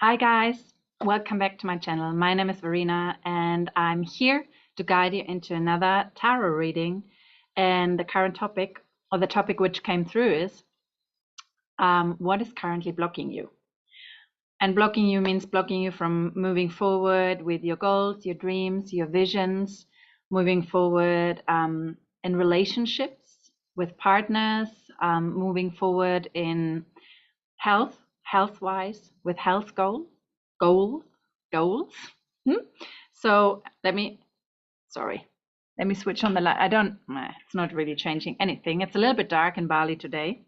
Hi guys, welcome back to my channel. My name is Verena and I'm here to guide you into another tarot reading. And the current topic, or the topic which came through, is what is currently blocking you? And blocking you means blocking you from moving forward with your goals, your dreams, your visions, moving forward in relationships with partners, moving forward in health-wise, with health goals. So let me switch on the light. It's not really changing anything. It's a little bit dark in Bali today.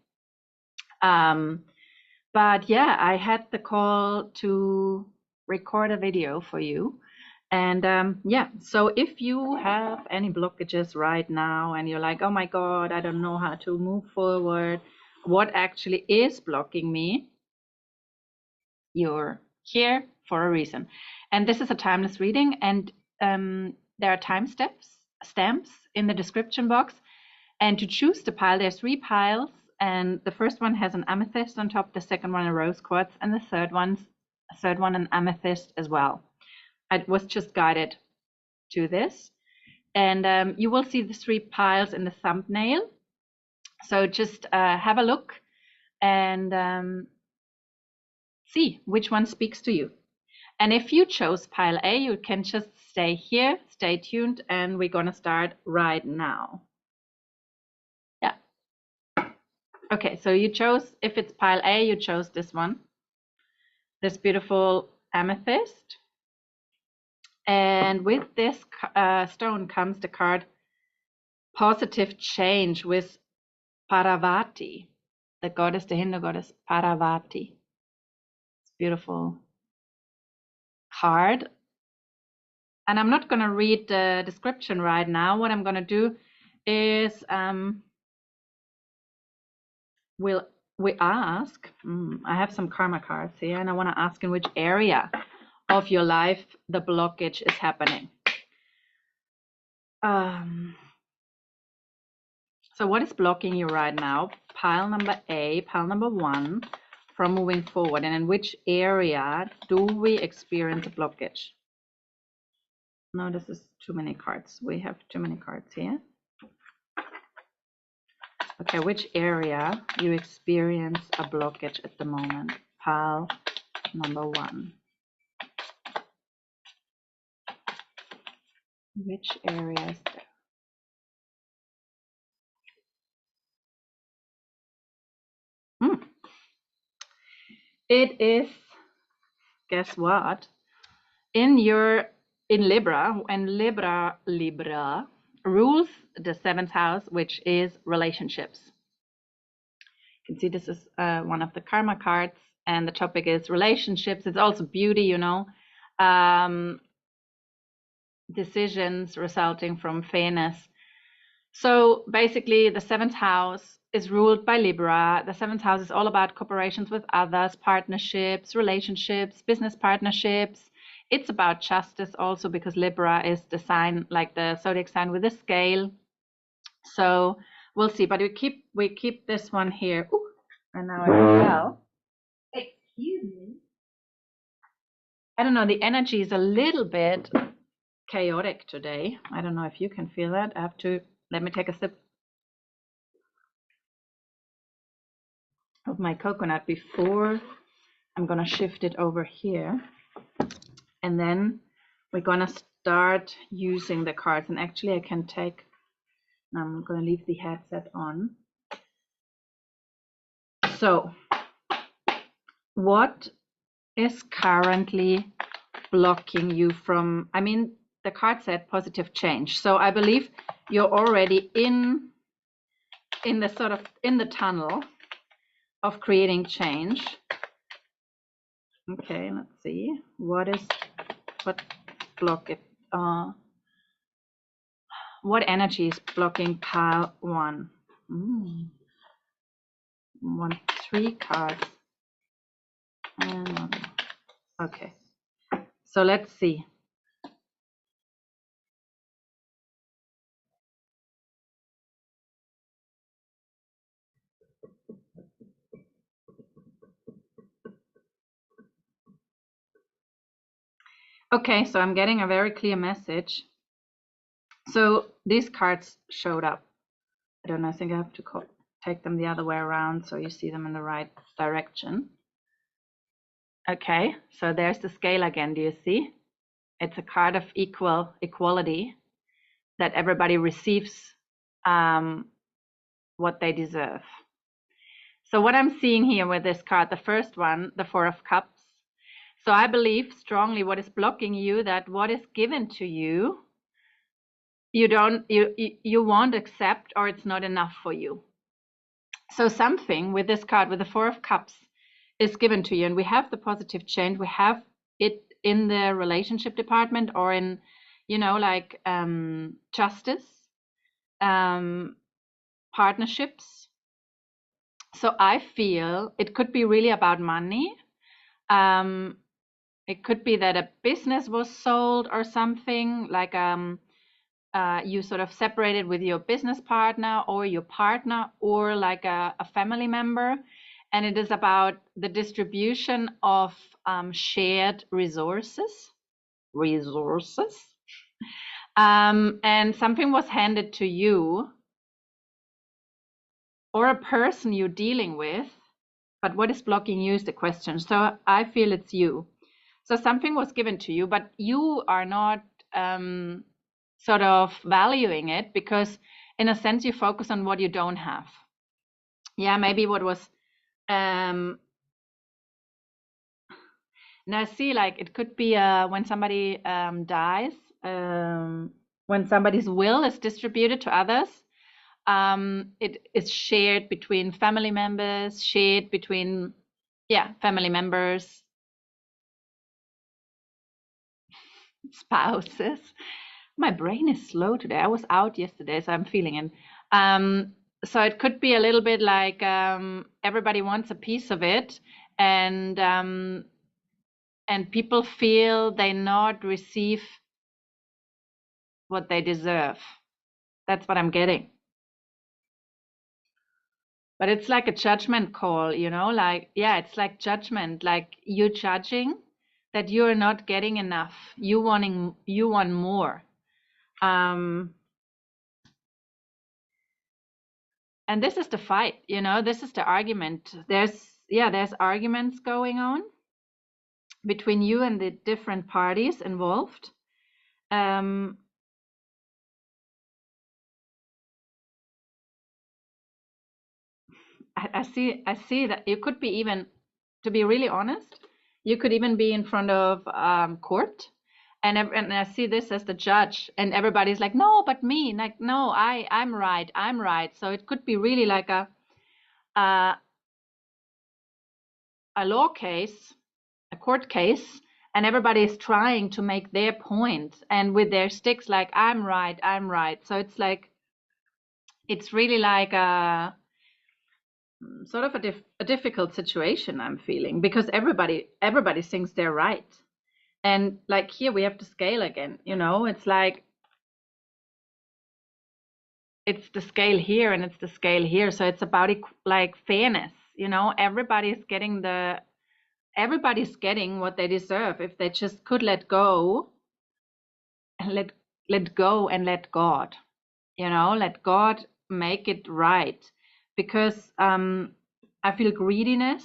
But yeah, I had the call to record a video for you. And yeah, so if you have any blockages right now and you're like, oh my God, I don't know how to move forward, what actually is blocking me, you're here for a reason. And this is a timeless reading, and there are stamps in the description box. And to choose the pile, there's 3 piles, and the first one has an amethyst on top, the second one a rose quartz, and the third one an amethyst as well. I was just guided to this, and you will see the 3 piles in the thumbnail. So just have a look and see which one speaks to you. And if you chose pile A, you can just stay here, stay tuned, and we're gonna start right now. Yeah. Okay, so you chose, if it's pile A, you chose this one, this beautiful amethyst. And with this stone comes the card Positive Change with Parvati, the Hindu goddess Parvati. It's beautiful card. And I'm not going to read the description right now. What I'm going to do is we ask, I have some karma cards here, and I want to ask in which area of your life the blockage is happening. So what is blocking you right now? Pile number A, pile number 1, from moving forward, and in which area do we experience a blockage? No, this is too many cards. We have too many cards here. Okay, which area you experience a blockage at the moment? Pile number 1. Which area is there? It is, guess what? In Libra, and Libra rules the 7th house, which is relationships. You can see this is one of the karma cards, and the topic is relationships. It's also beauty, you know, decisions resulting from fairness. So basically, the 7th house is ruled by Libra. The 7th house is all about cooperations with others, partnerships, relationships, business partnerships. It's about justice also, because Libra is the sign, like the zodiac sign with a scale. So we'll see, but we keep this one here. Ooh, and now I fell. Excuse me. I don't know, the energy is a little bit chaotic today. I don't know if you can feel that. Let me take a sip of my coconut before I'm gonna shift it over here, and then we're gonna start using the cards. And actually I'm gonna leave the headset on. So what is currently blocking you from, the card said positive change, so I believe you're already in the tunnel of creating change. Okay, let's see what block it. What energy is blocking pile 1? 3 cards and 1. Okay, so let's see. Okay, so I'm getting a very clear message. So these cards showed up. I don't know, I think I have to take them the other way around so you see them in the right direction. Okay, so there's the scale again, do you see? It's a card of equality, that everybody receives what they deserve. So what I'm seeing here with this card, the first one, the Four of Cups. So I believe strongly what is blocking you, that what is given to you, you won't accept, or it's not enough for you. So something with this card, with the Four of Cups, is given to you, and we have the positive change. We have it in the relationship department, or in, like justice, partnerships. So I feel it could be really about money. It could be that a business was sold or something, like you sort of separated with your business partner or your partner, or like a family member. And it is about the distribution of shared resources. And something was handed to you, or a person you're dealing with. But what is blocking you is the question. So I feel it's you. So something was given to you, but you are not sort of valuing it, because in a sense you focus on what you don't have. Yeah, maybe what was now I see, like, it could be when somebody dies, when somebody's will is distributed to others, it is shared between family members, shared between family members, spouses. My brain is slow today. I was out yesterday, so I'm feeling it. So it could be a little bit like everybody wants a piece of it, and people feel they not receive what they deserve. That's what I'm getting. But it's like a judgment call, like, it's like judgment, like you're judging that you're not getting enough. You want more. And this is the fight, this is the argument. There's arguments going on between you and the different parties involved. I see that you could be, even, to be really honest, you could even be in front of court, and I see this as the judge, and everybody's like, no, but me, like, no, I'm right. So it could be really like a law case, a court case, and everybody is trying to make their point, and with their sticks, like, I'm right. So it's like, it's really like a sort of a difficult situation I'm feeling, because everybody thinks they're right. And like here we have to scale again, it's like, it's the scale here and it's the scale here. So it's about like fairness, everybody's getting what they deserve, if they just could let go and let go and let God, let God make it right. Because I feel greediness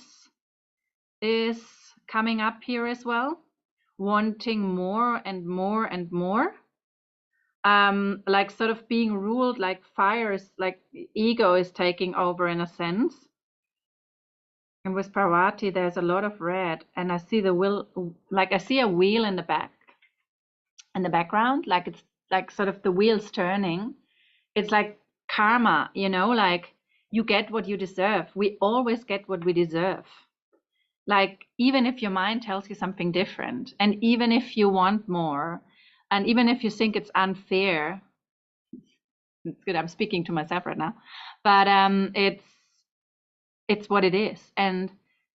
is coming up here as well, wanting more and more and more, like sort of being ruled, like fires, like ego is taking over in a sense. And with Parvati, there's a lot of red, and I see the wheel, like I see a wheel in the background, like it's like sort of the wheels turning. It's like karma, like you get what you deserve. We always get what we deserve. Like, even if your mind tells you something different, and even if you want more, and even if you think it's unfair, it's good, I'm speaking to myself right now, but it's what it is, and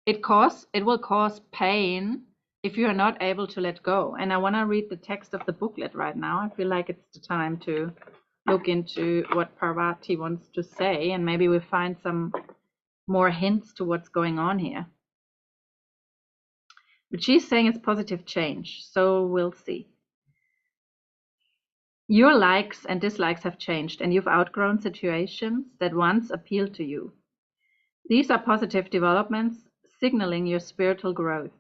it will cause pain if you are not able to let go. And I want to read the text of the booklet right now. I feel like it's the time to look into what Parvati wants to say, and maybe we find some more hints to what's going on here. But she's saying it's positive change, so we'll see. Your likes and dislikes have changed, and you've outgrown situations that once appealed to you. These are positive developments, signaling your spiritual growth.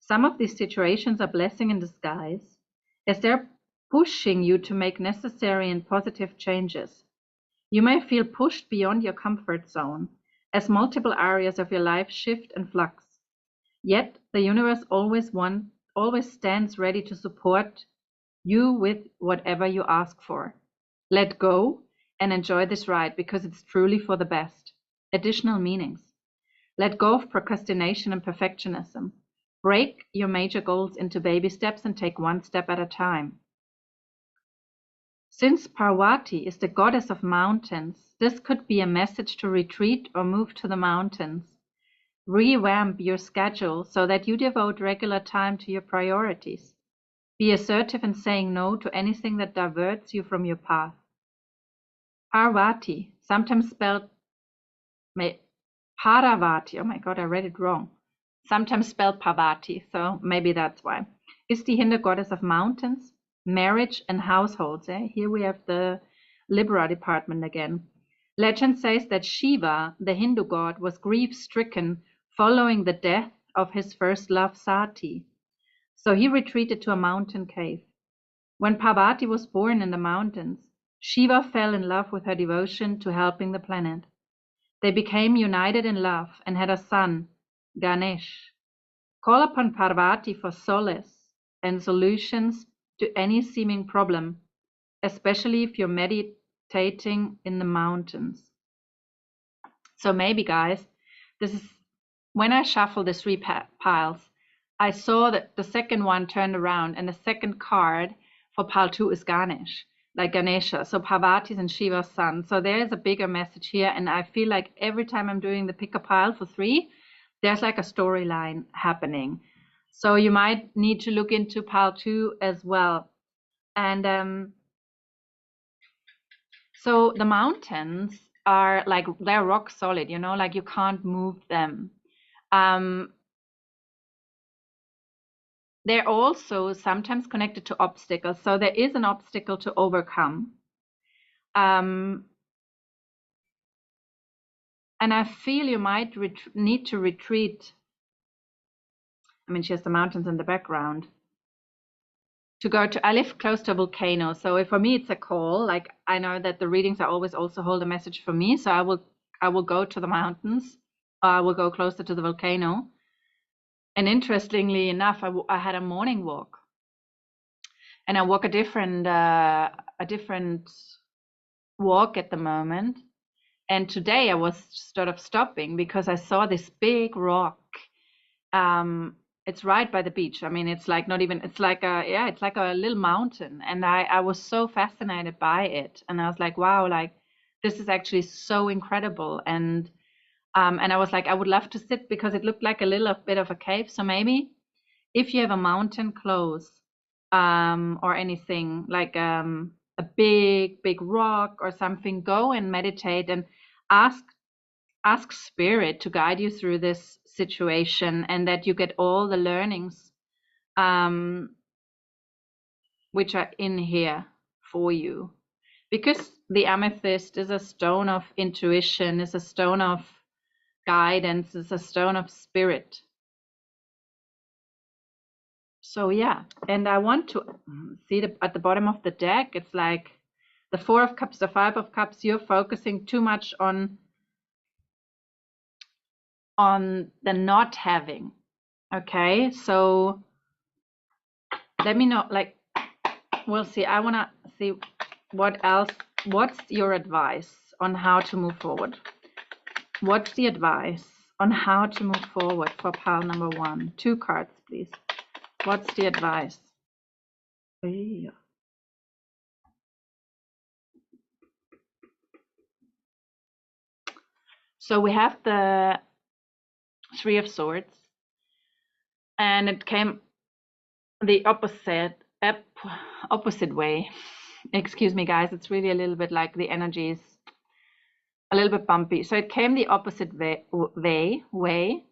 Some of these situations are blessing in disguise, as they're pushing you to make necessary and positive changes. You may feel pushed beyond your comfort zone, as multiple areas of your life shift and flux. Yet the universe always stands ready to support you with whatever you ask for. Let go and enjoy this ride because it's truly for the best. Additional meanings. Let go of procrastination and perfectionism. Break your major goals into baby steps and take one step at a time. Since Parvati is the goddess of mountains, this could be a message to retreat or move to the mountains. Revamp your schedule so that you devote regular time to your priorities. Be assertive in saying no to anything that diverts you from your path. Parvati, sometimes spelled Paravati, oh my god, I read it wrong. Sometimes spelled Parvati, so maybe that's why. Is the Hindu goddess of mountains, marriage, and households. Here we have the Libra department again. Legend says that Shiva, the Hindu god, was grief-stricken following the death of his first love, Sati. So he retreated to a mountain cave. When Parvati was born in the mountains, Shiva fell in love with her devotion to helping the planet. They became united in love and had a son, Ganesh. Call upon Parvati for solace and solutions to any seeming problem, especially if you're meditating in the mountains. So maybe, guys, this is when I shuffle the three piles, I saw that the second one turned around and the second card for pile 2 is Ganesh, like Ganesha. So Parvati and Shiva's son. So there is a bigger message here. And I feel like every time I'm doing the pick a pile for 3, there's like a storyline happening. So you might need to look into pile 2 as well. And so the mountains are like, they're rock solid, you know, like you can't move them. They're also sometimes connected to obstacles. So there is an obstacle to overcome. And I feel you might need to retreat. I mean, she has the mountains in the background. I live close to a volcano. So for me, it's a call. Like I know that the readings are always also hold a message for me. So I will go to the mountains. I will go closer to the volcano. And interestingly enough, I had a morning walk. And I walk a different walk at the moment. And today I was sort of stopping because I saw this big rock. It's right by the beach. I mean, it's like not even, it's like a little mountain. And I was so fascinated by it. And I was like, wow, like this is actually so incredible. And I was like, I would love to sit because it looked like a little bit of a cave. So maybe if you have a mountain close, or anything like a big rock or something, go and meditate and ask spirit to guide you through this situation, and that you get all the learnings which are in here for you, because the amethyst is a stone of intuition, is a stone of guidance, is a stone of spirit. So yeah, and I want to see at the bottom of the deck, it's like the 4 of Cups, the 5 of Cups. You're focusing too much on the not having. Okay, so let me know. Like, we'll see. I want to see what else. What's your advice on how to move forward? What's the advice on how to move forward for pile number 1? 2 cards, please. What's the advice? Yeah. So we have the 3 of Swords, and it came the opposite way. Excuse me, guys. It's really a little bit like the energy is a little bit bumpy. So it came the opposite way.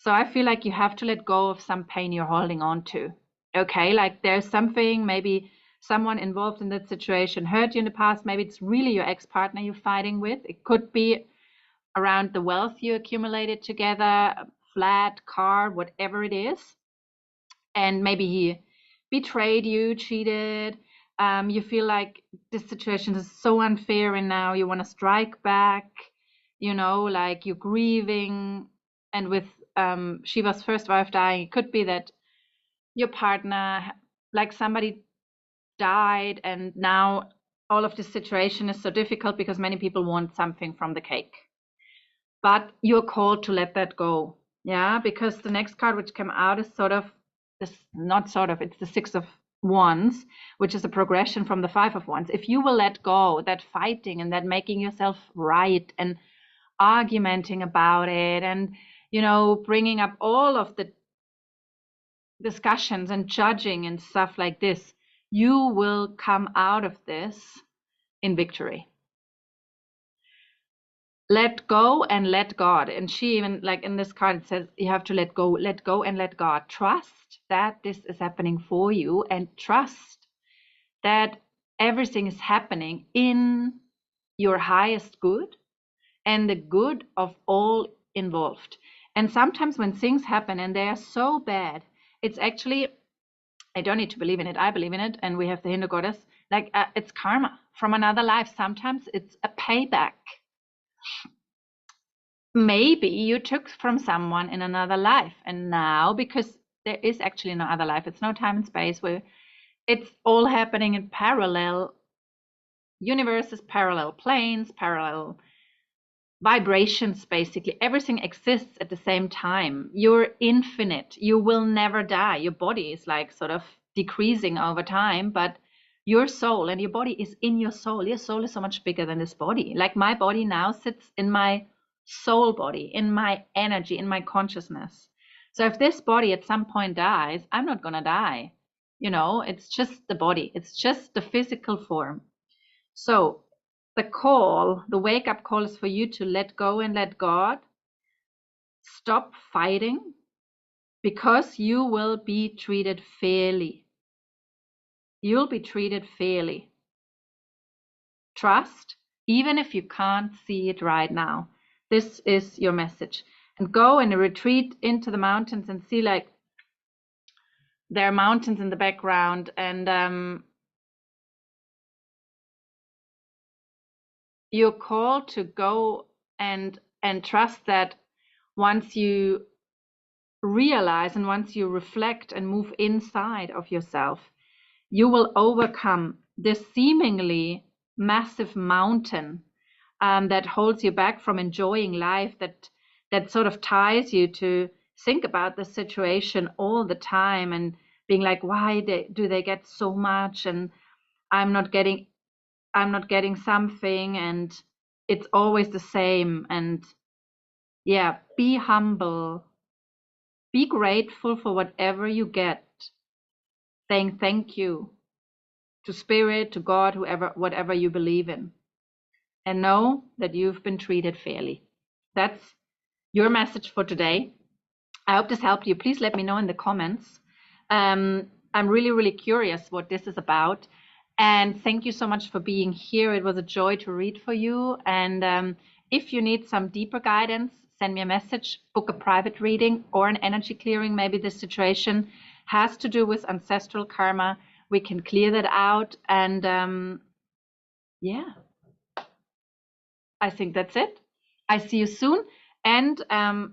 So I feel like you have to let go of some pain you're holding on to. Okay, like there's something, maybe someone involved in that situation hurt you in the past. Maybe it's really your ex-partner you're fighting with. It could be around the wealth you accumulated together, a flat, car, whatever it is. And maybe he betrayed you, cheated. You feel like this situation is so unfair and now you want to strike back, like you're grieving. And with Shiva's first wife dying, it could be that your partner, like somebody died, and now all of this situation is so difficult because many people want something from the cake. But you're called to let that go. Yeah, because the next card which came out is sort of this, not sort of, it's the Six of Wands, which is a progression from the Five of Wands. If you will let go that fighting and that making yourself right and argumenting about it and, bringing up all of the discussions and judging and stuff like this, you will come out of this in victory. Let go and let God. And she even, like in this card, it says you have to let go and let God. Trust that this is happening for you, and trust that everything is happening in your highest good and the good of all involved. And sometimes when things happen and they are so bad, it's actually, I don't need to believe in it, I believe in it, and we have the Hindu goddess, like it's karma from another life. Sometimes it's a payback. Maybe you took from someone in another life, and now, because there is actually no other life, it's no time and space, where it's all happening in parallel universes, parallel planes, parallel vibrations. Basically everything exists at the same time. You're infinite, you will never die. Your body is like sort of decreasing over time, but your soul and your body is in your soul. Your soul is so much bigger than this body. Like my body now sits in my soul body, in my energy, in my consciousness. So if this body at some point dies, I'm not gonna die. It's just the body, it's just the physical form. So the wake up call is for you to let go and let God. Stop fighting, because you will be treated fairly. You'll be treated fairly. Trust, even if you can't see it right now. This is your message. And go and retreat into the mountains and see, like, there are mountains in the background, and you're called to go and trust that once you realize and once you reflect and move inside of yourself, you will overcome this seemingly massive mountain that holds you back from enjoying life, that sort of ties you to think about the situation all the time and being like, why do they get so much and I'm not getting something, and it's always the same. And yeah, be humble, be grateful for whatever you get, saying thank you to spirit, to God, whatever you believe in, and know that you've been treated fairly. That's your message for today. I hope this helped you. Please let me know in the comments. I'm really, really curious what this is about. And thank you so much for being here. It was a joy to read for you. And if you need some deeper guidance, send me a message, book a private reading or an energy clearing. Maybe this situation has to do with ancestral karma. We can clear that out. And yeah, I think that's it. I see you soon. And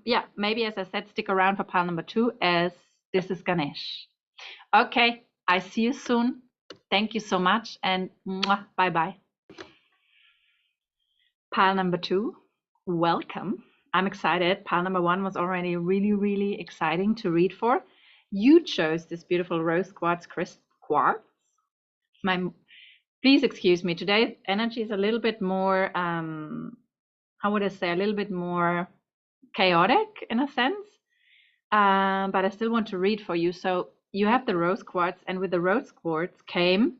yeah, maybe, as I said, stick around for pile number 2, as this is Ganesh. Okay, I see you soon. Thank you so much, and bye-bye. Pile number 2, welcome. I'm excited. Pile number 1 was already really, really exciting to read for. You chose this beautiful rose quartz quartz. Please excuse me. Today's energy is a little bit more, how would I say, a little bit more chaotic in a sense. But I still want to read for you. So you have the rose quartz, and with the rose quartz came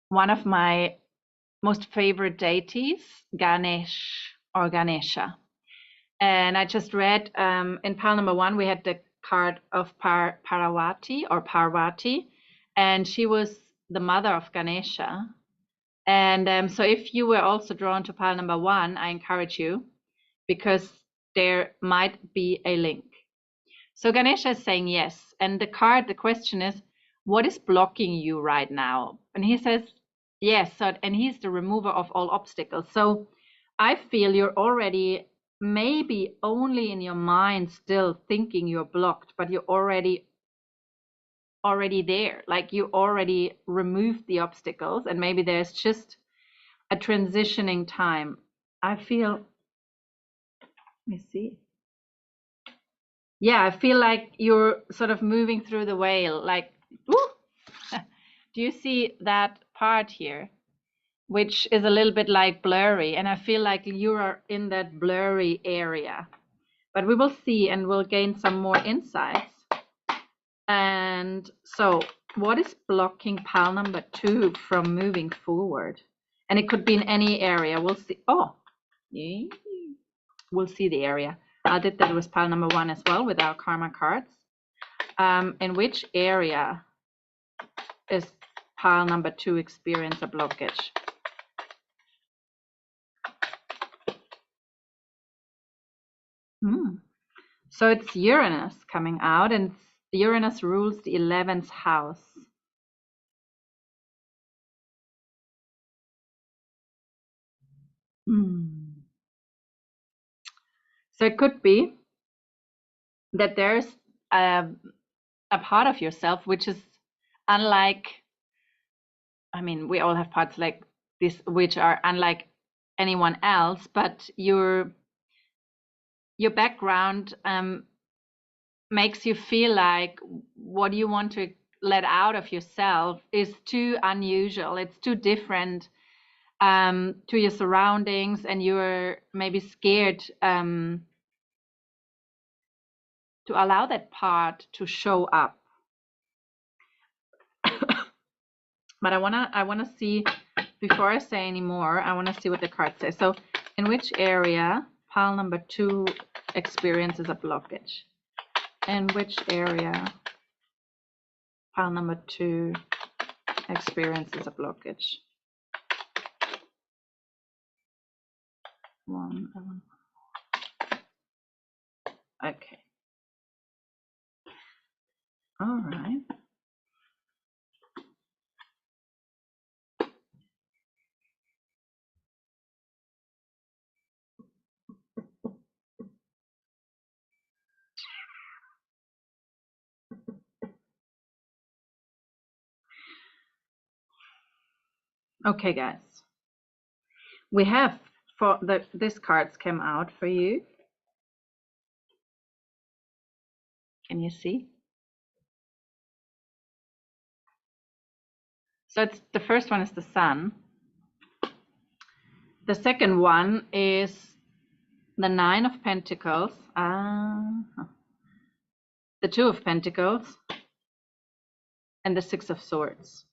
one of my most favorite deities, Ganesh or Ganesha. And I just read in pile number 1, we had the card of Parvati, and she was the mother of Ganesha. And so if you were also drawn to pile number 1, I encourage you, because there might be a link. So Ganesha is saying yes. And the question is, what is blocking you right now? And he says, yes. So, and he's the remover of all obstacles. So I feel you're already maybe only in your mind still thinking you're blocked, but you're already there. Like you already removed the obstacles, and maybe there's just a transitioning time. I feel, let me see. Yeah, I feel like you're sort of moving through the veil, like, woo! Do you see that part here, which is a little bit like blurry? And I feel like you are in that blurry area, but we will see and we'll gain some more insights. And so what is blocking pile number 2 from moving forward? And it could be in any area. We'll see. Oh, yeah. We'll see the area. I did that with pile number 1 as well with our karma cards. In which area is pile number 2 experience a blockage? So it's Uranus coming out, and Uranus rules the 11th house. So it could be that there's a part of yourself which is unlike, I mean, we all have parts like this which are unlike anyone else, but your background makes you feel like what you want to let out of yourself is too unusual. It's too different to your surroundings, and you're maybe scared to allow that part to show up. But I wanna see, before I say any more, I wanna see what the card says. So in which area pile number 2 experiences a blockage? In which area pile number 2 experiences a blockage? 1, 11. Okay. All right. Okay, guys. We have this cards came out for you. Can you see? So it's the first one is the Sun. The second one is the 9 of Pentacles. The 2 of Pentacles and the 6 of Swords.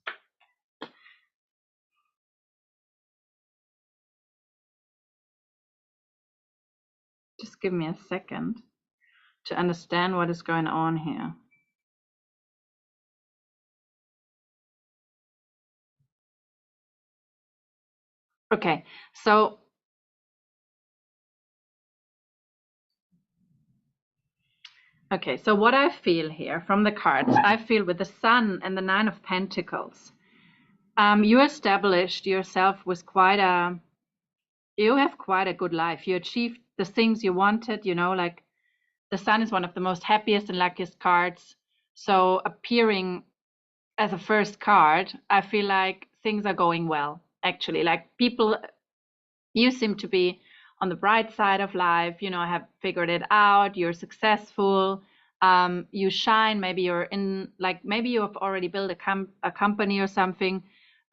Just give me a second to understand what is going on here. Okay, so what I feel here from the cards, I feel with the Sun and the 9 of Pentacles, you established yourself with you have quite a good life. You achieved the things you wanted, you know, like the Sun is one of the most happiest and luckiest cards. So appearing as a first card, I feel like things are going well, actually. Like people, you seem to be on the bright side of life, you know, have figured it out, you're successful, you shine, maybe you're in, like maybe you have already built a company or something,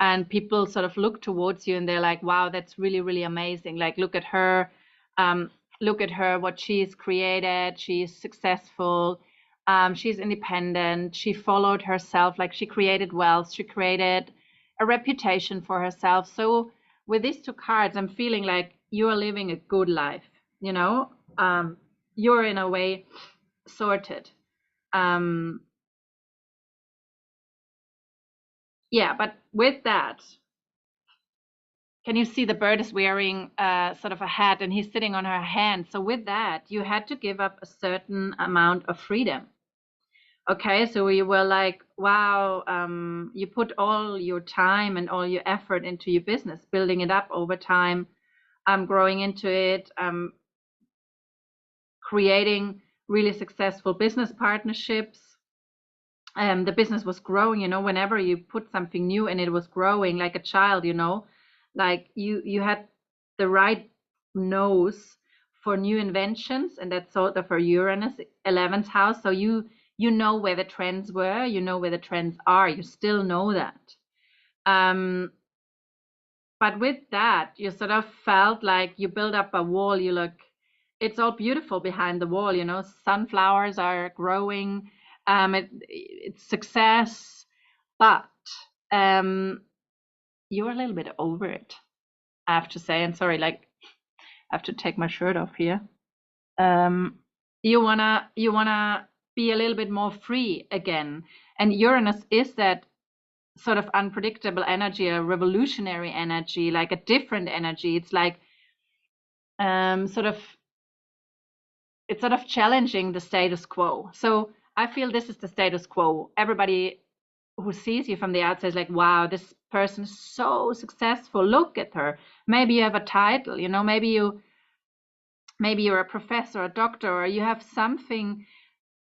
and people sort of look towards you and they're like, wow, that's really, really amazing. Like, look at her, what she's created. She's successful. She's independent. She followed herself, like she created wealth. She created a reputation for herself. So with these 2 cards, I'm feeling like you are living a good life, you know, you're in a way sorted. Yeah, but with that, can you see the bird is wearing sort of a hat and he's sitting on her hand? So with that, you had to give up a certain amount of freedom. Okay, so you were like, wow, you put all your time and all your effort into your business, building it up over time, growing into it, creating really successful business partnerships. The business was growing, whenever you put something new and it was growing like a child, like you had the right nose for new inventions, and that's sort of for Uranus 11th house. So you know where the trends were, you know where the trends are, you still know that. But with that, you sort of felt like you build up a wall. You look, it's all beautiful behind the wall, sunflowers are growing, it's success, but you're a little bit over it, I have to say. And sorry, like I have to take my shirt off here. You wanna be a little bit more free again, and Uranus is that sort of unpredictable energy, a revolutionary energy, like a different energy. It's like sort of challenging the status quo. So I feel this is the status quo. Everybody who sees you from the outside is like, wow, this person is so successful. Look at her. Maybe you have a title, maybe you're a professor, a doctor, or you have something,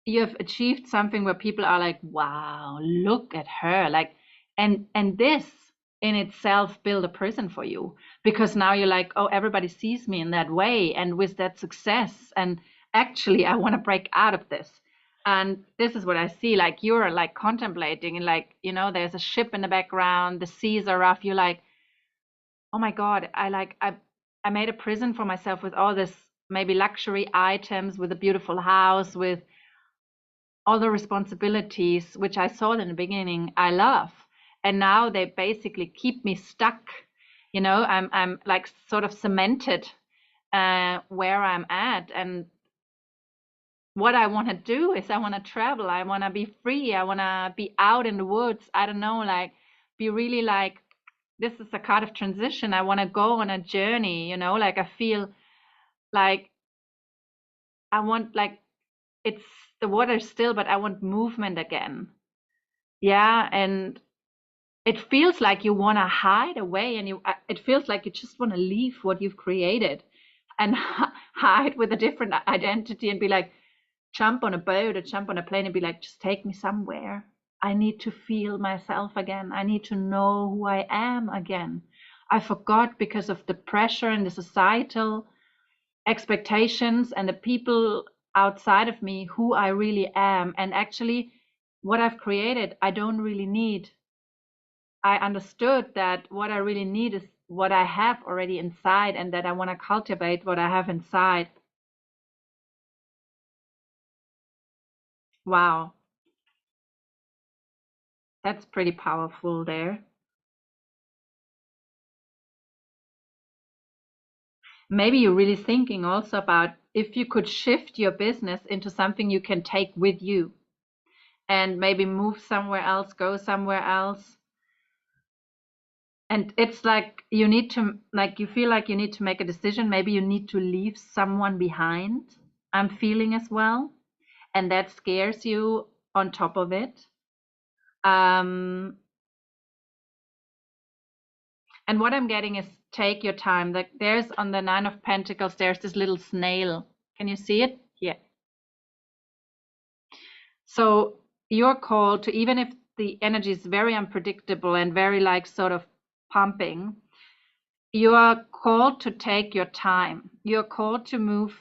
you have achieved something where people are like, wow, look at her. Like, and this in itself build a prison for you, because now you're like, oh, everybody sees me in that way and with that success, and actually I want to break out of this. And this is what I see, like you're like contemplating, and like, there's a ship in the background, the seas are rough, you're like, oh my god, I made a prison for myself with all this maybe luxury items, with a beautiful house, with all the responsibilities which I saw in the beginning I love, and now they basically keep me stuck. I'm like sort of cemented where I'm at. And what I want to do is I want to travel, I want to be free, I want to be out in the woods, I don't know, like be really like, this is a card of transition, I want to go on a journey, like I feel like I want, like, it's the water still, but I want movement again. Yeah, and it feels like you want to hide away, and it feels like you just want to leave what you've created and hide with a different identity and be like, jump on a boat or jump on a plane and be like, just take me somewhere. I need to feel myself again. I need to know who I am again. I forgot, because of the pressure and the societal expectations and the people outside of me, who I really am. And actually, what I've created, I don't really need. I understood that what I really need is what I have already inside, and that I want to cultivate what I have inside. Wow, that's pretty powerful there. Maybe you're really thinking also about if you could shift your business into something you can take with you, and maybe move somewhere else, go somewhere else. And it's like you need to, like, you feel like you need to make a decision. Maybe you need to leave someone behind. I'm feeling as well. And that scares you on top of it. And what I'm getting is take your time. Like, there's on the Nine of Pentacles, there's this little snail. Can you see it? Yeah. So you're called to, even if the energy is very unpredictable and very like sort of pumping, you are called to take your time. You're called to move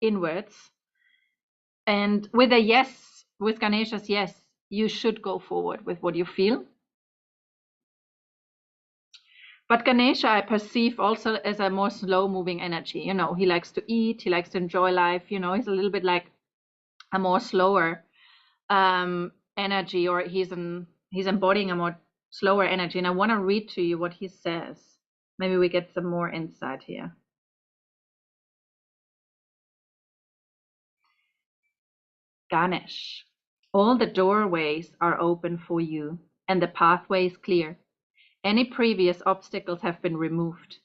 inwards. And with a yes, with Ganesha's yes, you should go forward with what you feel. But Ganesha, I perceive also as a more slow moving energy. He likes to eat, he likes to enjoy life. He's a little bit like a more slower energy, or he's embodying a more slower energy. And I want to read to you what he says. Maybe we get some more insight here. Ganesh, all the doorways are open for you, and the pathway is clear. Any previous obstacles have been removed.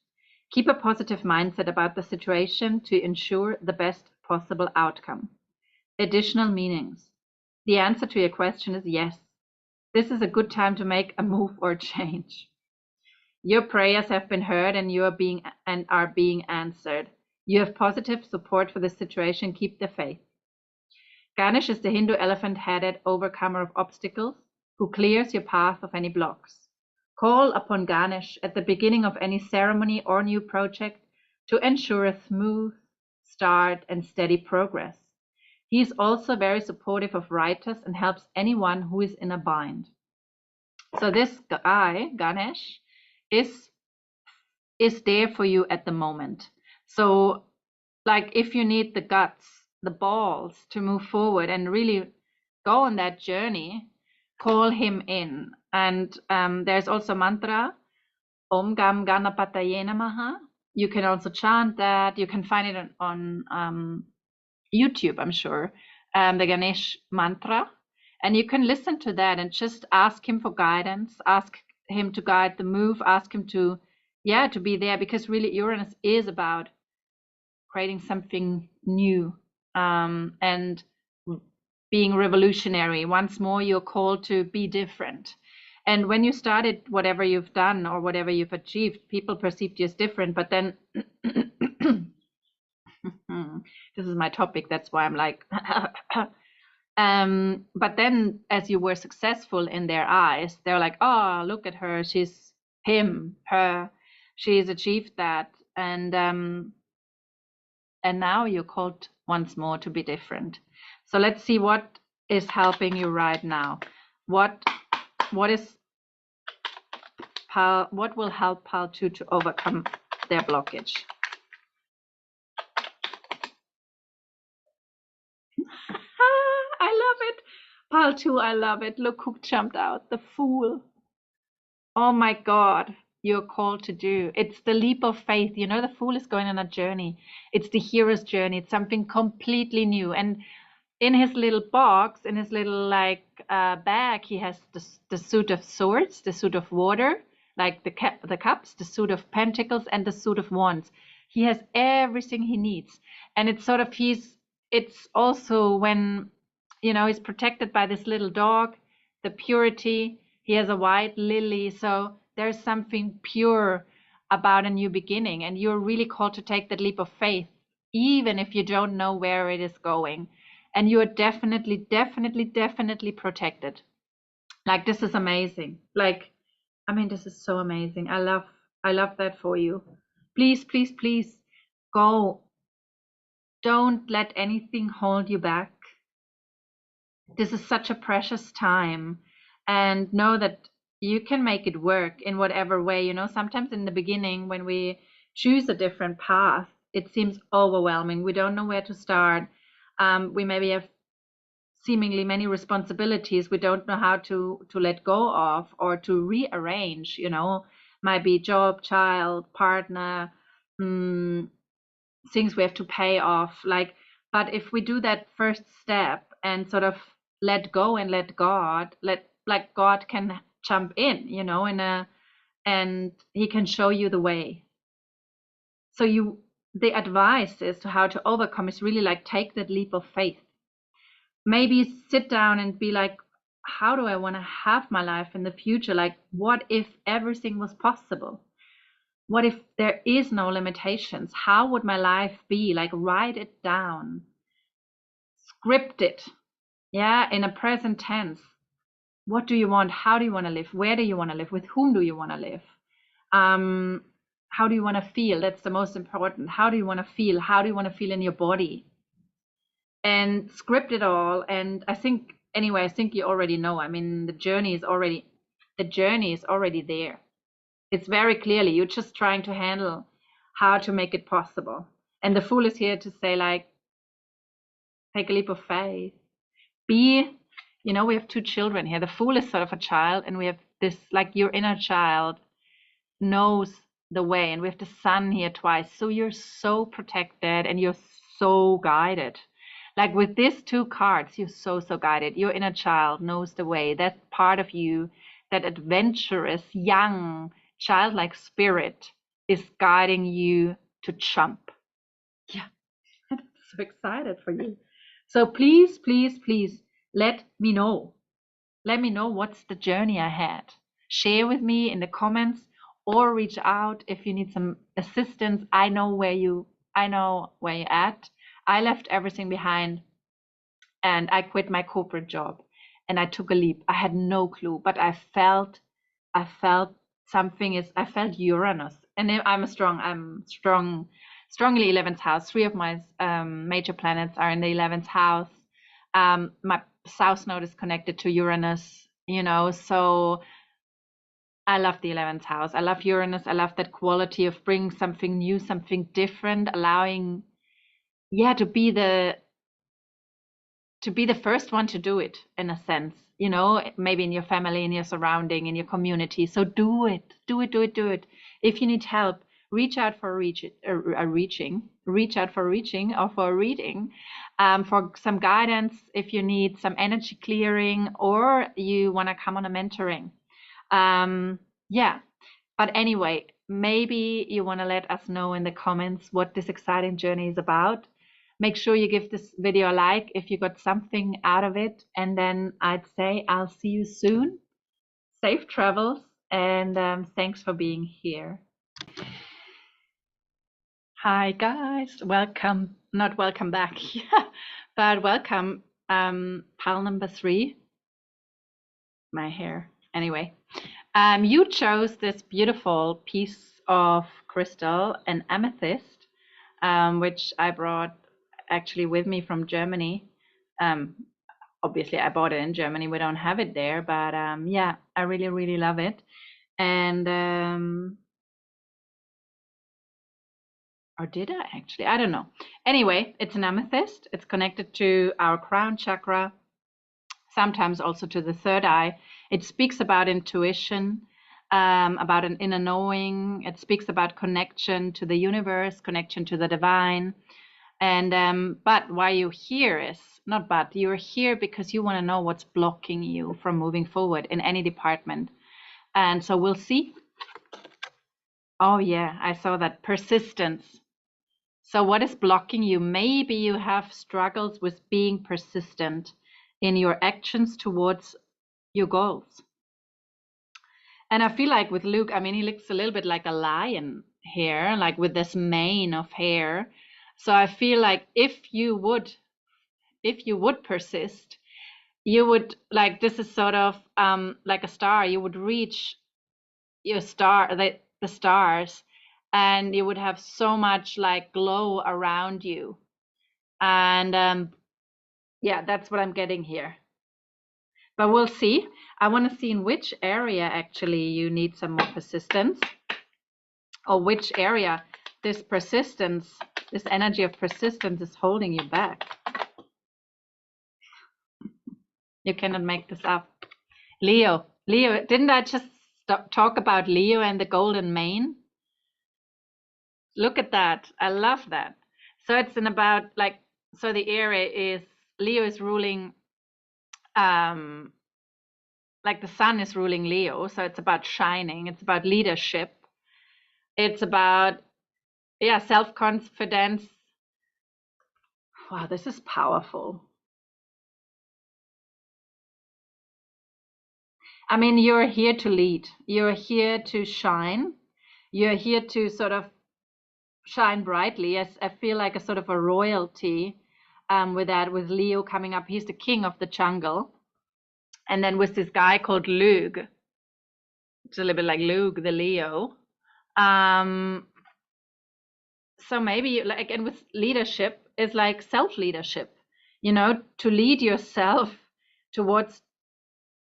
Keep a positive mindset about the situation to ensure the best possible outcome. Additional meanings. The answer to your question is yes. This is a good time to make a move or change. Your prayers have been heard and are being answered. You have positive support for this situation. Keep the faith. Ganesh is the Hindu elephant-headed overcomer of obstacles who clears your path of any blocks. Call upon Ganesh at the beginning of any ceremony or new project to ensure a smooth start and steady progress. He is also very supportive of writers and helps anyone who is in a bind. So this guy, Ganesh, is there for you at the moment. So like if you need the guts, the balls to move forward and really go on that journey, call him in. And there's also mantra, Om Gam Ganapataye Namaha. You can also chant that. You can find it on YouTube, I'm sure, the Ganesh mantra. And you can listen to that and just ask him for guidance, ask him to guide the move, ask him to be there, because really Uranus is about creating something new and being revolutionary. Once more, you're called to be different. And when you started whatever you've done or whatever you've achieved, people perceived you as different. But then, this is my topic, that's why I'm like, but then as you were successful in their eyes, they're like, oh, look at her, she's him, her, she's achieved that. And now you're called once more to be different. So let's see what is helping you right now. What will help Pal 2 to overcome their blockage? I love it. Pal 2, I love it. Look who jumped out, the Fool. Oh my God, you're called to do. It's the leap of faith. You know, the Fool is going on a journey. It's the hero's journey. It's something completely new. And in his little box, in his little bag, he has the suit of swords, the suit of water, like the cups, the suit of pentacles, and the suit of wands. He has everything he needs. And it's sort of it's also when, you know, he's protected by this little dog, the purity. He has a white lily. So there's something pure about a new beginning. And you're really called to take that leap of faith, even if you don't know where it is going. And you are definitely protected. Like, this is amazing. Like, I mean, this is so amazing. I love that for you. Please, please, please go. Don't let anything hold you back. This is such a precious time. And know that you can make it work in whatever way. You know, sometimes in the beginning, when we choose a different path, it seems overwhelming. We don't know where to start. We maybe have seemingly many responsibilities we don't know how to let go of or to rearrange, you know, might be job, child, partner, things we have to pay off. Like, but if we do that first step and sort of let go and let God, like God can jump in, you know, and he can show you the way. So the advice is to how to overcome is really like take that leap of faith. Maybe sit down and be like, how do I want to have my life in the future? Like, what if everything was possible? What if there is no limitations? How would my life be? Like, write it down, script it, yeah, in a present tense. What do you want? How do you want to live? Where do you want to live? With whom do you want to live? How do you want to feel? That's the most important. How do you want to feel? How do you want to feel in your body? And script it all. And I think you already know. I mean, the journey is already there. It's very clearly, you're just trying to handle how to make it possible. And the Fool is here to say, like, take a leap of faith. You know, we have two children here. The Fool is sort of a child, and we have this, like, your inner child knows the way. And we have the Sun here twice. So you're so protected and you're so guided. Like with these two cards, you're so, so guided. Your inner child knows the way. That part of you, that adventurous, young, childlike spirit is guiding you to jump. Yeah, I'm so excited for you. So please, please, please let me know. Let me know what's the journey ahead. Share with me in the comments or reach out if you need some assistance. I know where you're at. I left everything behind and I quit my corporate job and I took a leap. I had no clue, but I felt I felt Uranus. And I'm strongly 11th house. Three of my major planets are in the 11th house. My south node is connected to Uranus, so I love the 11th house. I love Uranus. I love that quality of bringing something new, something different, allowing, to be the first one to do it, in a sense, maybe in your family, in your surrounding, in your community. So do it. If you need help, reach out for reach out for reaching or for reading, for some guidance, if you need some energy clearing or you want to come on a mentoring. But anyway, maybe you want to let us know in the comments what this exciting journey is about. Make sure you give this video a like if you got something out of it. And then I'd say I'll see you soon. Safe travels, and thanks for being here. Hi guys, welcome, not welcome back, but welcome, pile number 3. My hair, anyway. You chose this beautiful piece of crystal, an amethyst, which I brought actually with me from Germany. Obviously I bought it in Germany, we don't have it there, but I really, really love it. And or did I actually? I don't know. Anyway, it's an amethyst. It's connected to our crown chakra, sometimes also to the third eye. It speaks about intuition, about an inner knowing. It speaks about connection to the universe, connection to the divine. And but why you're here is not but you're here because you want to know what's blocking you from moving forward in any department. And so we'll see. Oh yeah, I saw that persistence. So what is blocking you? Maybe you have struggles with being persistent in your actions towards your goals. And I feel like with Luke, I mean, he looks a little bit like a lion here, like with this mane of hair. So I feel like if you would persist, you would, like, this is sort of like a star, you would reach your star, the stars, and you would have so much like glow around you. And that's what I'm getting here. But we'll see. I want to see in which area actually you need some more persistence, or which area this persistence, this energy of persistence is holding you back. You cannot make this up. Leo, didn't I just talk about Leo and the golden mane? Look at that. I love that. So it's about, like, so the area is, Leo is ruling, like the sun is ruling Leo. So it's about shining. It's about leadership. It's about, self-confidence. Wow, this is powerful. I mean, you're here to lead. You're here to shine. You're here to sort of shine brightly. I feel like a sort of a royalty with that, with Leo coming up. He's the king of the jungle. And then with this guy called Luke. It's a little bit like Luke, the Leo. So maybe, like, and with leadership is like self-leadership, to lead yourself towards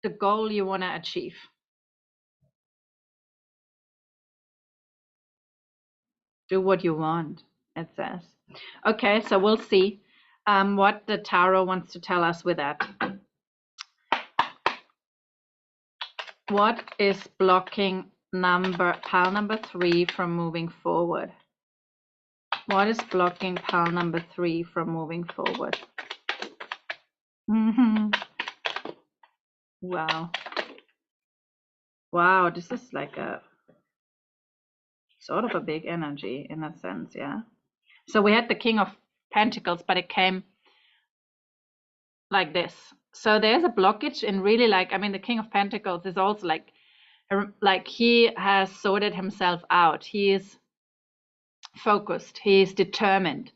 the goal you want to achieve. Do what you want, it says. Okay, so we'll see what the tarot wants to tell us with that. What is blocking pile number 3 from moving forward? What is blocking pile number 3 from moving forward? Hmm. Wow. Wow, this is like a sort of a big energy in a sense, yeah. So we had the King of Pentacles, but it came like this. So there's a blockage in really like, I mean, the King of Pentacles is also like he has sorted himself out. He is focused. He is determined.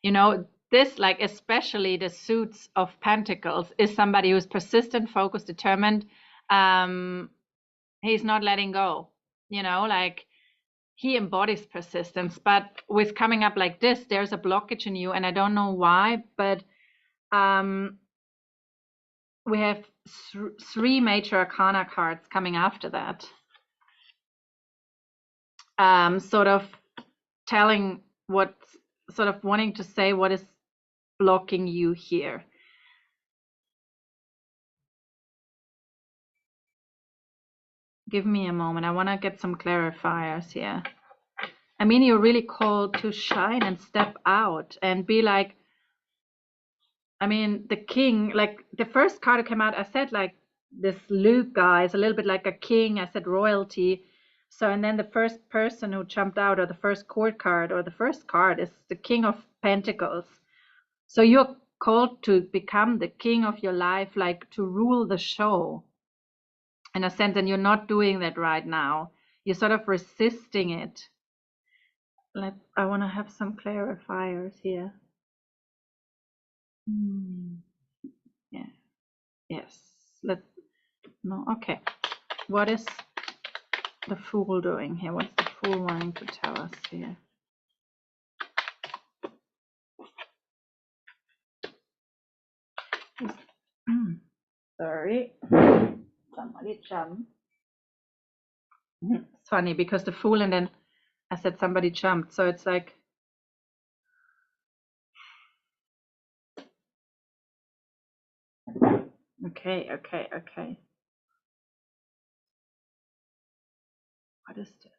You know, this like especially the suits of Pentacles is somebody who's persistent, focused, determined. He's not letting go. You know, like he embodies persistence. But with coming up like this, there's a blockage in you, and I don't know why, but we have three major arcana cards coming after that, sort of telling what, sort of wanting to say what is blocking you here. Give me a moment. I want to get some clarifiers here. I mean, you're really called to shine and step out and be like, I mean, the king, like the first card that came out, I said like this Luke guy is a little bit like a king. I said royalty. So, and then the first person who jumped out, or the first court card, or the first card is the King of Pentacles. So you're called to become the king of your life, like to rule the show in a sense, and you're not doing that right now. You're sort of resisting it. I want to have some clarifiers here. Yeah. Yes. No. Okay. What is the Fool doing here? What's the Fool wanting to tell us here? Sorry. Somebody jumped. It's funny because the Fool, and then I said somebody jumped. So it's like, okay. What is this?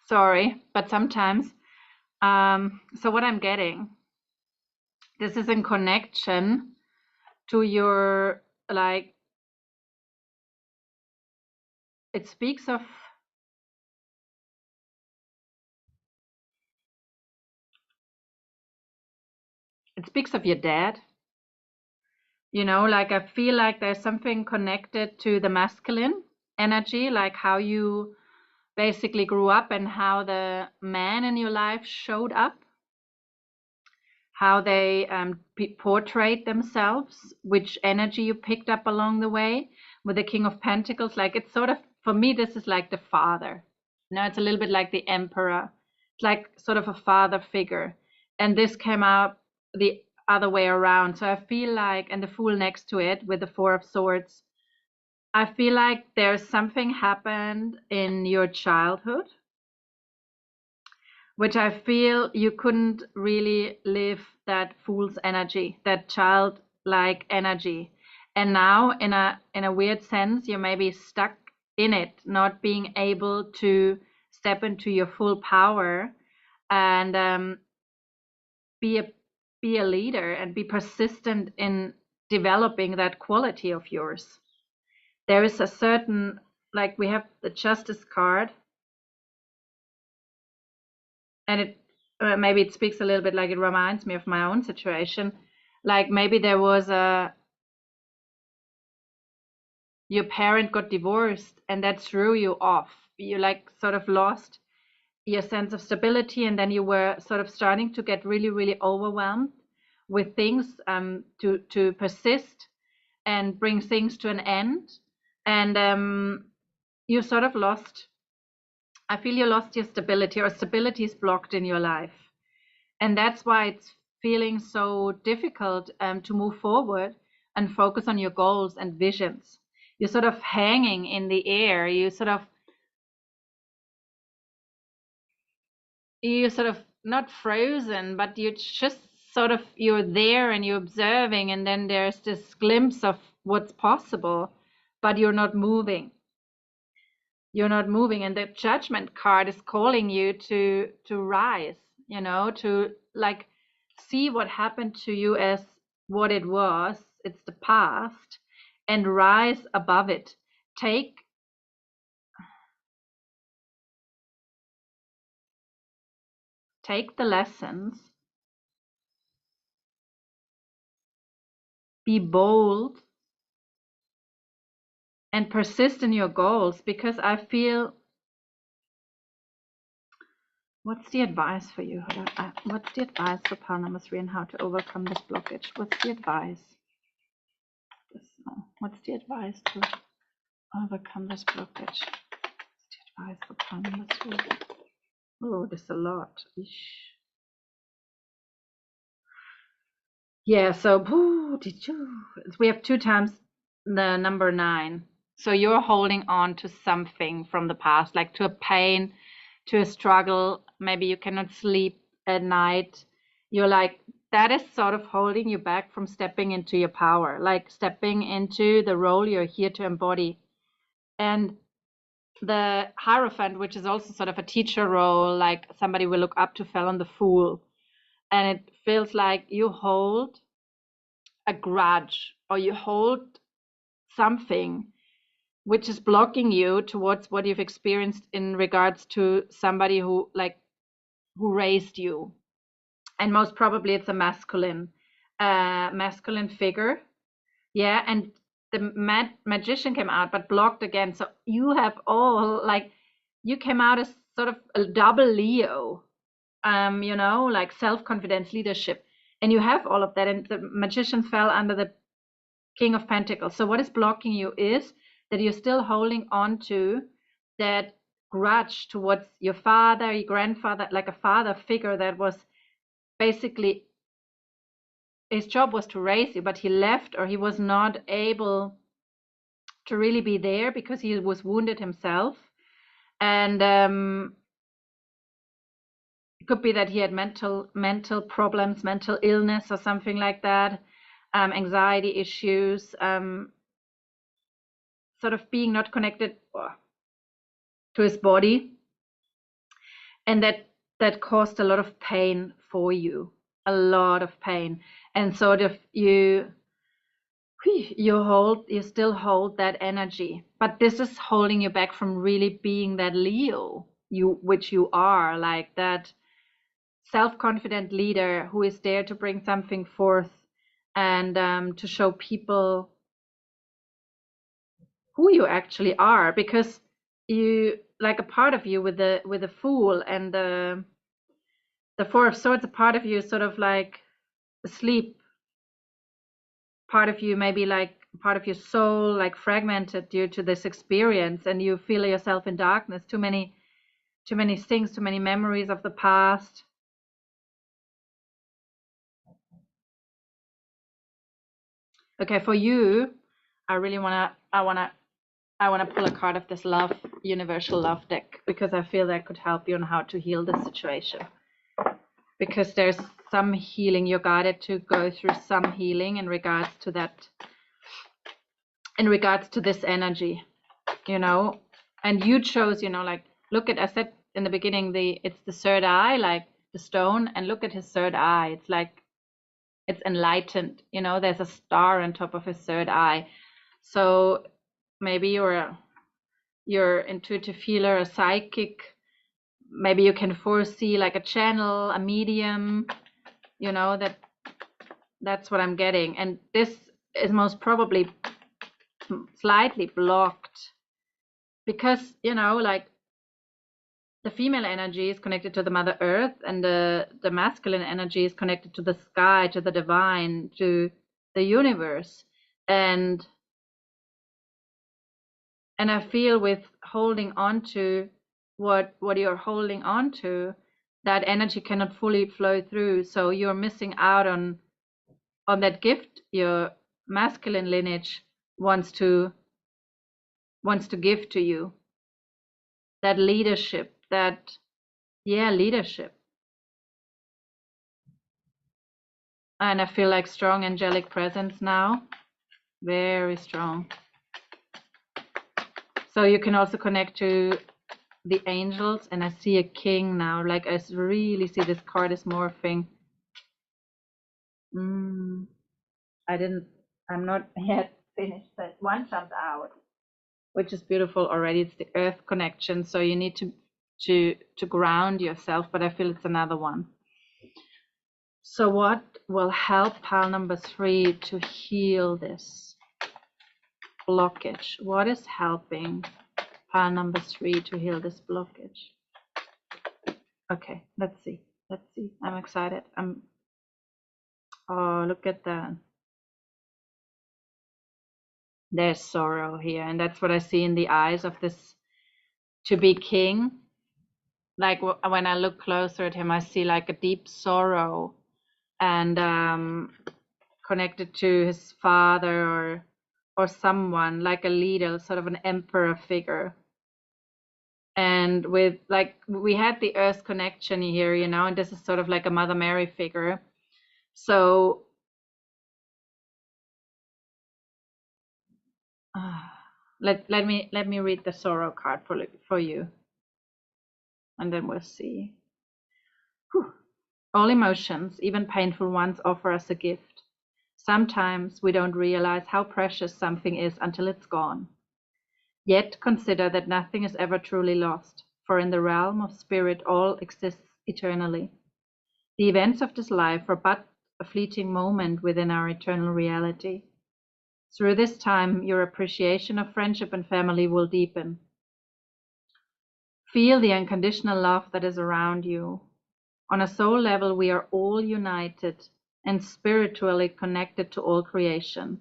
Sorry, but sometimes, so what I'm getting, this is in connection to your, like, it speaks of, your dad. You know, like I feel like there's something connected to the masculine energy, like how you basically grew up and how the man in your life showed up, how they portrayed themselves, which energy you picked up along the way. With the King of Pentacles, like it's sort of, for me, this is like the father. No, it's a little bit like the emperor. It's like sort of a father figure. And this came out the other way around. So I feel like, and the Fool next to it with the Four of Swords, I feel like there's something happened in your childhood, which I feel you couldn't really live that Fool's energy, that childlike energy. And now in a weird sense, you're maybe stuck in it, not being able to step into your full power and be a leader and be persistent in developing that quality of yours. There is a certain, like we have the Justice card, and it maybe it speaks a little bit, like it reminds me of my own situation. Like maybe there was your parent got divorced and that threw you off. You like sort of lost your sense of stability, and then you were sort of starting to get really, really overwhelmed with things, to persist and bring things to an end. And you sort of lost, I feel you lost your stability, or stability is blocked in your life. And that's why it's feeling so difficult to move forward and focus on your goals and visions. You're sort of hanging in the air. You sort of not frozen, but you just sort of, you're there and you're observing, and then there's this glimpse of what's possible, but you're not moving. You're not moving, and the judgment card is calling you to rise, you know, to like see what happened to you as what it was. It's the past, and rise above it. Take the lessons, be bold, and persist in your goals, because I feel, what's the advice for you? What's the advice for pile number 3 and how to overcome this blockage? What's the advice? What's the advice to overcome this blockage? What's the advice for pile number 3? Oh, there's a lot. Eesh. Yeah, so we have 2 times the number 9. So you're holding on to something from the past, like to a pain, to a struggle. Maybe you cannot sleep at night. You're like, that is sort of holding you back from stepping into your power, like stepping into the role you're here to embody. And the Hierophant, which is also sort of a teacher role, like somebody will look up to, fell on the Fool. And it feels like you hold a grudge, or you hold something which is blocking you towards what you've experienced in regards to somebody who raised you. And most probably it's a masculine figure. Yeah, and the Magician came out but blocked again. So you have all, like, you came out as sort of a double Leo, you know, like self-confidence, leadership, and you have all of that, and the Magician fell under the King of Pentacles. So what is blocking you is that you're still holding on to that grudge towards your father, your grandfather, like a father figure that was basically, his job was to raise you, but he left, or he was not able to really be there because he was wounded himself. And it could be that he had mental problems, mental illness or something like that, anxiety issues, sort of being not connected to his body, and that caused a lot of pain for you, a lot of pain. And sort of you still hold that energy, but this is holding you back from really being that Leo, which you are, like that self-confident leader who is there to bring something forth, and to show people who you actually are, because you, like a part of you with the Fool and the Four of Swords, a part of you is sort of like asleep, part of you maybe like part of your soul like fragmented due to this experience, and you feel yourself in darkness, too many things, too many memories of the past. Okay, for you, I really want to pull a card of this love, universal love deck, because I feel that could help you on how to heal this situation. Because there's some healing, you're guided to go through some healing in regards to that, in regards to this energy, you know. And you chose, you know, like, look at, I said in the beginning, it's the third eye, like the stone, and look at his third eye. It's like, it's enlightened, you know, there's a star on top of his third eye. So maybe you're intuitive healer, a psychic, maybe you can foresee like a channel, a medium, you know, that's what I'm getting. And this is most probably slightly blocked because, you know, like the female energy is connected to the Mother Earth, and the masculine energy is connected to the sky, to the divine, to the universe. And I feel with holding on to what you're holding on to, that energy cannot fully flow through. So you're missing out on that gift your masculine lineage wants to give to you. That leadership, that leadership. And I feel like strong angelic presence now, very strong. So you can also connect to the angels, and I see a king now. Like I really see this card is morphing. I'm not yet finished, but one jumped out, which is beautiful already. It's the earth connection. So you need to ground yourself, but I feel it's another one. So what will help pile number 3 to heal this blockage? What is helping pile number 3 to heal this blockage? Okay, let's see. I'm excited. Oh, look at that. There's sorrow here, and that's what I see in the eyes of this to-be king. Like when I look closer at him, I see like a deep sorrow, and connected to his father or someone, like a leader, sort of an emperor figure. And with like we had the earth connection here, you know, and this is sort of like a Mother Mary figure. So let me read the sorrow card for you, and then we'll see. Whew. All emotions, even painful ones, offer us a gift. Sometimes we don't realize how precious something is until it's gone. Yet consider that nothing is ever truly lost, for in the realm of spirit all exists eternally. The events of this life are but a fleeting moment within our eternal reality. Through this time, your appreciation of friendship and family will deepen. Feel the unconditional love that is around you. On a soul level, we are all united and spiritually connected to all creation.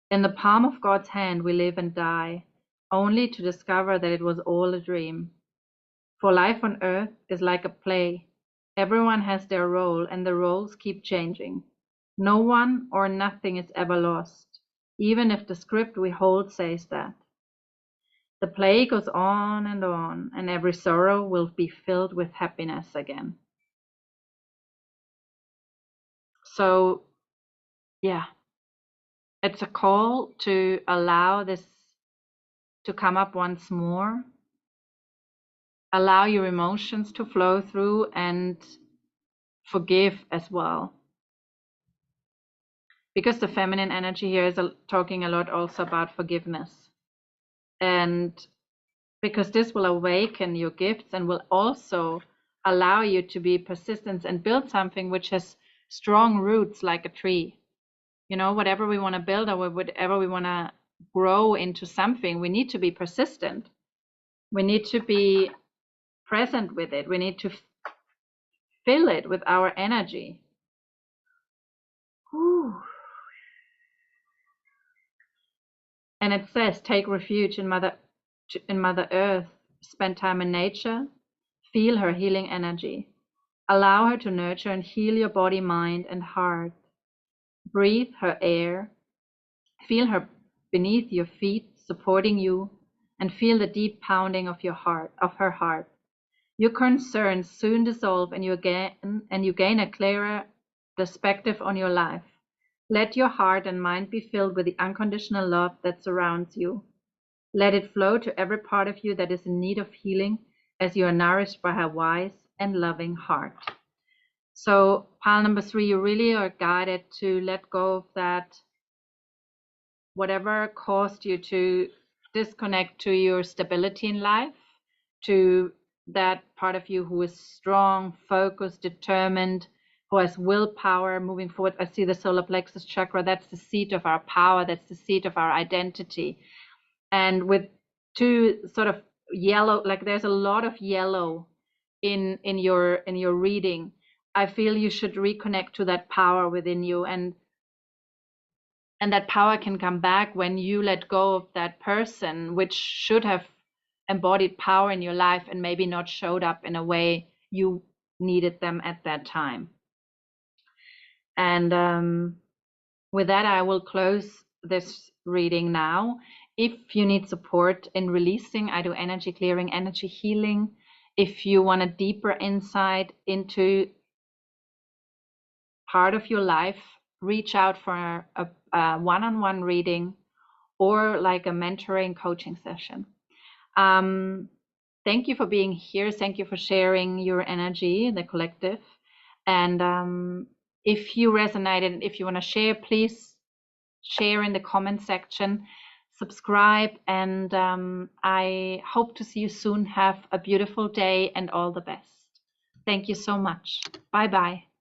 In the palm of God's hand, we live and die, only to discover that it was all a dream. For life on earth is like a play. Everyone has their role, and the roles keep changing. No one or nothing is ever lost, even if the script we hold says that. The play goes on, and every sorrow will be filled with happiness again. So, yeah, it's a call to allow this to come up once more. Allow your emotions to flow through and forgive as well. Because the feminine energy here is talking a lot also about forgiveness. And because this will awaken your gifts and will also allow you to be persistent and build something which has strong roots like a tree. You know, whatever we want to build or whatever we want to grow into something, we need to be persistent. We need to be present with it. We need to fill it with our energy. Whew. And it says, take refuge in Mother Earth, spend time in nature, feel her healing energy. Allow her to nurture and heal your body, mind, and heart. Breathe her air. Feel her beneath your feet, supporting you, and feel the deep pounding of her heart. Your concerns soon dissolve, and you gain a clearer perspective on your life. Let your heart and mind be filled with the unconditional love that surrounds you. Let it flow to every part of you that is in need of healing, as you are nourished by her wise and loving heart. So pile number 3, you really are guided to let go of that, whatever caused you to disconnect to your stability in life, to that part of you who is strong, focused, determined, who has willpower moving forward. I see the solar plexus chakra. That's the seat of our power. That's the seat of our identity. And with 2 sort of yellow, like there's a lot of yellow in your reading. I feel you should reconnect to that power within you, and that power can come back when you let go of that person which should have embodied power in your life and maybe not showed up in a way you needed them at that time. And with that, I will close this reading now. If you need support in releasing, I do energy clearing, energy healing. If you want a deeper insight into part of your life, reach out for a one-on-one reading or like a mentoring coaching session. Thank you for being here. Thank you for sharing your energy in the collective. And if you resonated, if you want to share, please share in the comment section, subscribe, and I hope to see you soon. Have a beautiful day and all the best. Thank you so much. Bye bye.